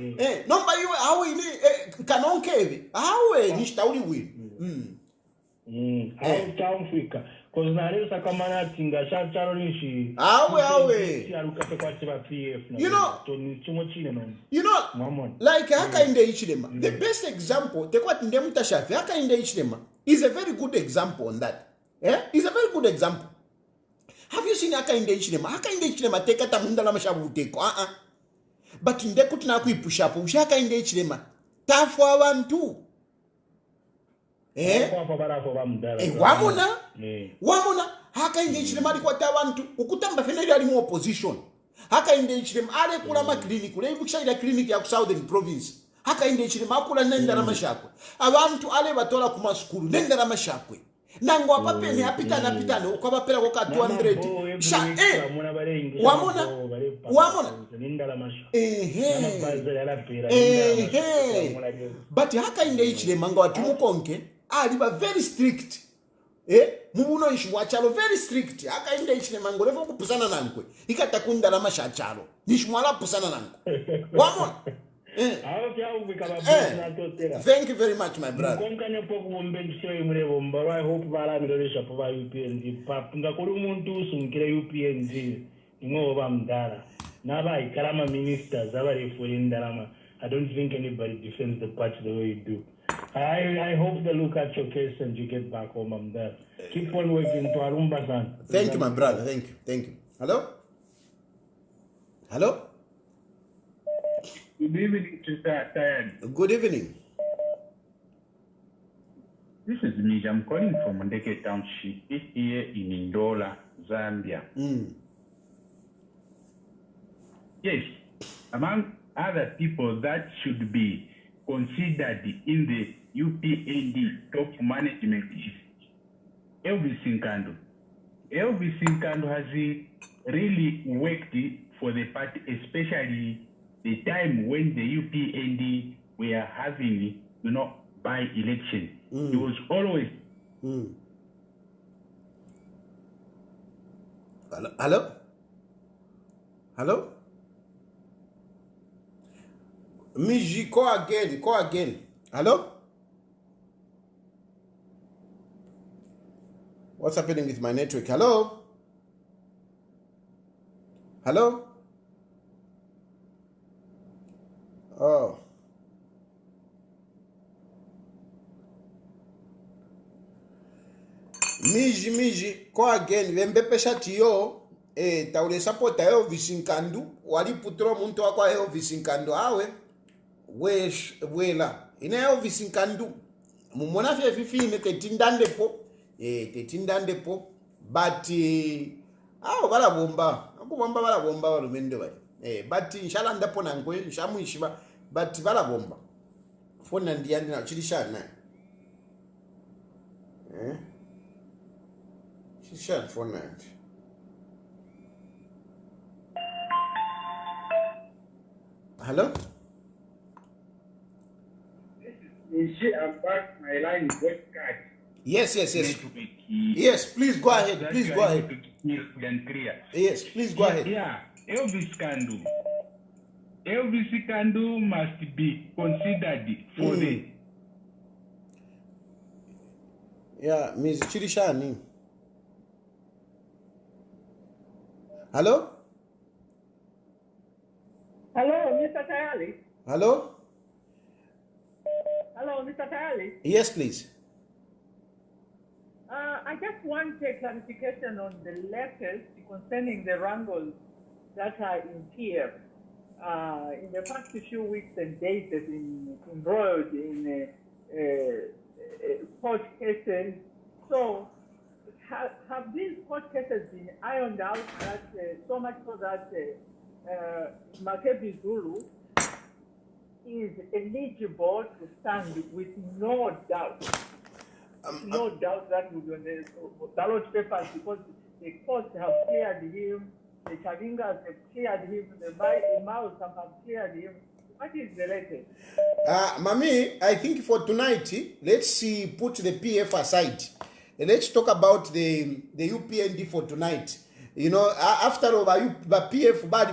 nomba iwe awe ini kanonkeve awe nishtauri win Africa. Because now there's a command tinga sharonishi. You know, like haka in the Ichilema. The best example, take what in the Mutashafi, haka in the Ichilema is a very good example on that. It's a very good example. Have you seen haka in the Ichilema? Haka in the Ichilema take at a mundala mashabu teko. But in the Kutnaku push up, haka in the Ichilema. Tafwa one too. Wamona haka engage mali kwa tawantu ukutamba feneli ali mu opposition haka engage ale kula ma clinic ule ibukishaira clinic ya Southern province haka engage makula nenda na mashakwe abantu ale batola ku masukuru nenda na mashakwe nango apapene apitana uko bapera ko ka 200 sha wamona but haka engage mango atumukonke aliba very strict mubuno ishwachalo very strict akaenda ichine mangolevo kupusana nankwe ikatakunda la mashachalo nishmwala pusana nankwe wamona thank you very much my brother. I hope vala midoresha pa UPND ngakuri umuntu usumkire UPND ngoba mdala naba ikalama ministers abari for indalama. I don't think anybody defends the party the way you do. I hope they look at your case and you get back home. I'm there. Keep on working to Arumba-san. Thank you, my brother. Thank you. Hello? Good evening, Mr. Tayali. Good evening. This is me. I'm calling from Ndeke Township here in Ndola, Zambia. Yes, among other people that should be considered in the UPND top management is Elvis Nkando. Elvis Nkando has really worked for the party, especially the time when the UPND were having, by election. It was always. Hello? Hello? Miji, call again. Hello? What's happening with my network? Hello? Hello? Oh. Miji, call again. Vembepe shatiyo. Taule support Elvis Nkandu. Wali putro muntu wakwa Elvis Nkandu awe. Wela. Ine Elvis Nkandu. Mumona fifine tetindande po. But bala bomba. Bala bomba walumende wali. But inshallah ndapo nangwe. Nshamu ishiba. But bala bomba. Phone ndiandi na chilishana. Chilishana phone nandi. Hello? I'm back. My line is got cut. Yes. Yes, please go ahead. Yes, please go ahead. Yeah, Elvis Kandu must be considered for the. Yeah, Ms. Chirishani. Hello? Hello, Mr. Tayali. Hello? Hello, Mr. Tayali. Yes, please. I just want a clarification on the latest concerning the wrangles that are in Kiev. In the past few weeks and days, they've been embroiled in court cases. So, have these court cases been ironed out that so much so that Makebi Zulu is eligible to stand with no doubt? No doubt that will be on the ballot papers because the courts have cleared him, the Chavingas have cleared him, the Maus have cleared him. What is the latest? Mami, I think for tonight, let's put the PF aside. Let's talk about the UPND for tonight. After all, the PF body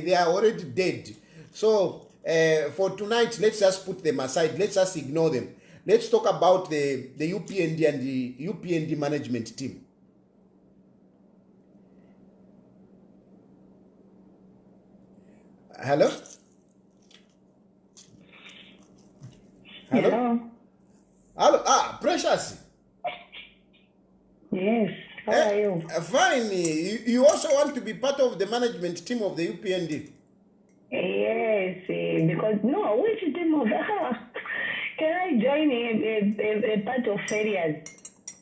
they are already dead. So for tonight, let's just put them aside. Let's just ignore them. Let's talk about the UPND and the UPND management team. Hello? Hello? Precious. Yes. How are you? Fine. You also want to be part of the management team of the UPND? Yes, because which team of the can I join a part of failures?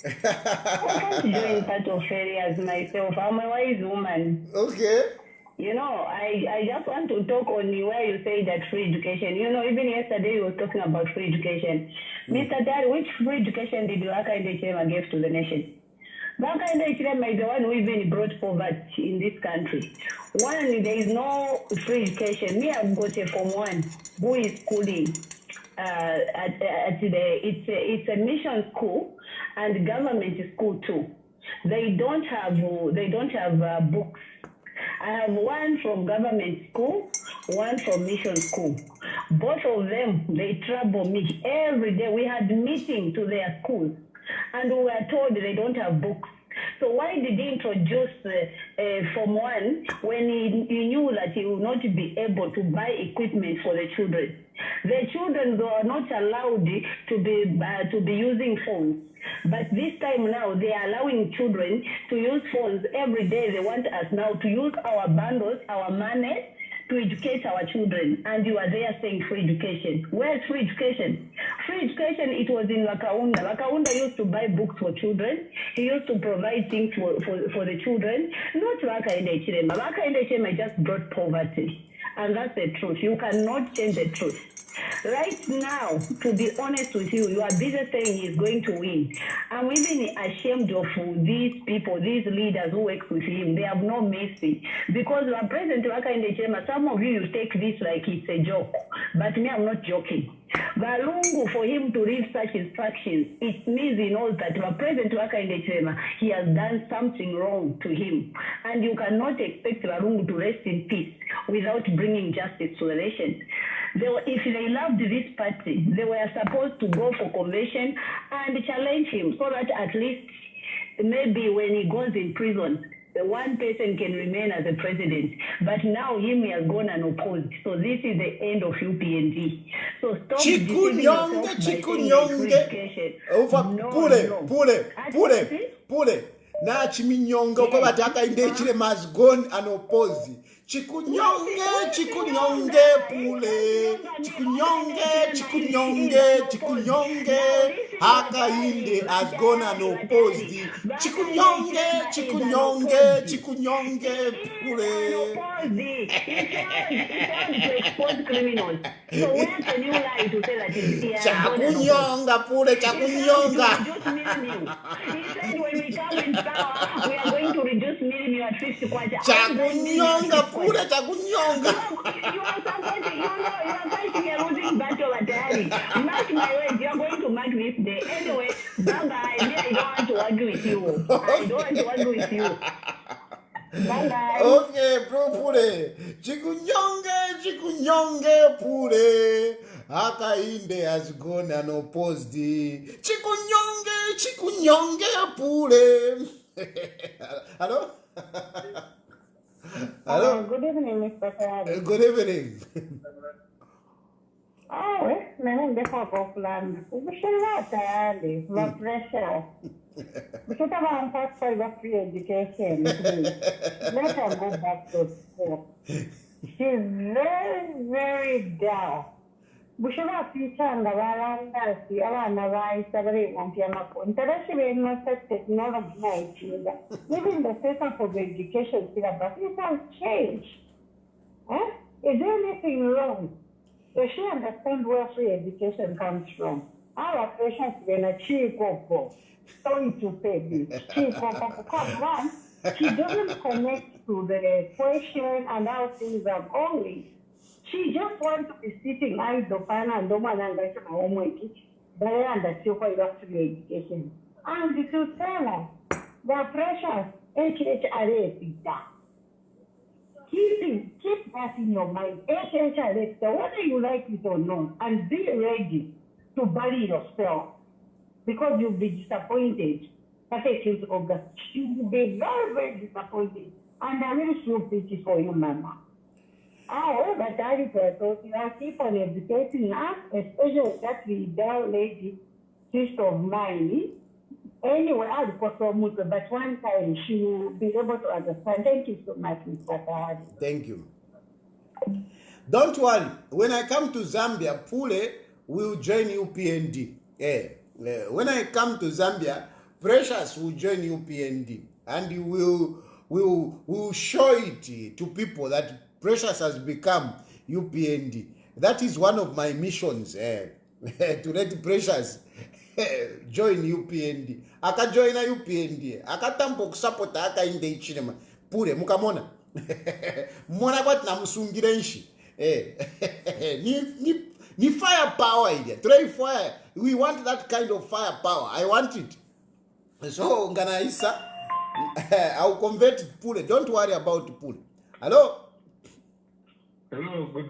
I can't join part of failures myself. I'm a wise woman. Okay. I just want to talk on where you say that free education. Even yesterday you were talking about free education. Mr. Dad, which free education did Wakanda Chema give to the nation? Wakanda Chema is the one who even brought poverty in this country. One, there is no free education. Me, I've got a Form 1 who is schooling. It's a mission school and government school too. They don't have books. I have one from government school, one from mission school. Both of them, they trouble me every day. We had meeting to their schools and we were told they don't have books. So why did he introduce Form 1 when he knew that he would not be able to buy equipment for the children? The children were not allowed to be using phones. But this time now, they are allowing children to use phones every day. They want us now to use our bundles, our money, to educate our children. And you are there saying free education. Where's free education? Free education, it was in Lakaunda. Lakaunda used to buy books for children. He used to provide things for the children. Not Wakainde Chirema. Wakainde Chirema just brought poverty. And that's the truth. You cannot change the truth. Right now, to be honest with you, you are busy saying he's going to win. I'm even ashamed of these people, these leaders who work with him. They have no mercy. Because President Wakainde Chema, some of you take this like it's a joke. But me, I'm not joking. But Lungu, for him to read such instructions, it means he knows that President Wakainde Chema, he has done something wrong to him. And you cannot expect Lungu to rest in peace without bringing justice to the nation. If they loved this party, they were supposed to go for convention and challenge him so that at least maybe when he goes in prison, the one person can remain as a president. But now him has gone unopposed. So this is the end of UPND. So stop deceiving yourself by saying education. Pule. Na chiminyonga kwa bataka indechile must gone unopposed. Chikunyonge pule. Chikunyonge. Hakainde has gone unopposed. Chikunyonge pule. To expose criminals. So where can you lie to say that it's Chakunyonga pule, chakunyonga. He said when we come in power, we are going to reduce minimum at 50 kwacha. Chakunyonga pule, chakunyonga. You are fighting a losing battle at Tayali. Mark my words, you are going to mark this day. Anyway, bye-bye. I don't want to argue with you. Bye-bye. Okay, bro, pule. Chikunyonge pule. Hakainde has gone unopposed. Chikunyonge pule. Hello? Hello? Good evening, Mr. Tayali. Good evening. Nani ndefa kwa fulani. Ubishirwa Tayali, the pressure. Bishita wa mpasa iwa free education, please. Let her go back to school. She's very, very down. Bishira teacher ndabaranda si abana bahise baribumvira amakuru ntarashibeye no technology nayikinga even the system for the education syllabus it has changed. Is there anything wrong? Does she understand where free education comes from? Our patients when a chikopo sorry to say this chikopo because one she doesn't connect to the question and how things are going. She just wants to be sitting idle and don't want to get my homework. But I understand why you have to be education. And to tell her, the pressure, HHRA is that. Keep that in your mind. HHRA, so whether you like it or not, and be ready to bury yourself because you'll be disappointed. You will be very, very disappointed. And I really feel pity for you, Mama. But that is so you keep on educating us, especially that little lady, sister of mine. Anyway, I'll go so much, but one time she will be able to understand. Thank you so much, Mr. Tayali. Thank you. Don't worry. When I come to Zambia, Pule will join UPND. When I come to Zambia, Precious will join UPND, and we will show it to people that Precious has become UPND. That is one of my missions, to let Precious join UPND. Aka join UPND. Aka tampo kusapota aka inde ichilema. Pure, mukamona. Mwana kwa tunamusungira nshi. Ni firepower ile. Try fire. We want that kind of firepower. I want it. So, ngana isa. I'll convert Pule. Don't worry about Pule. Hello? Hello, good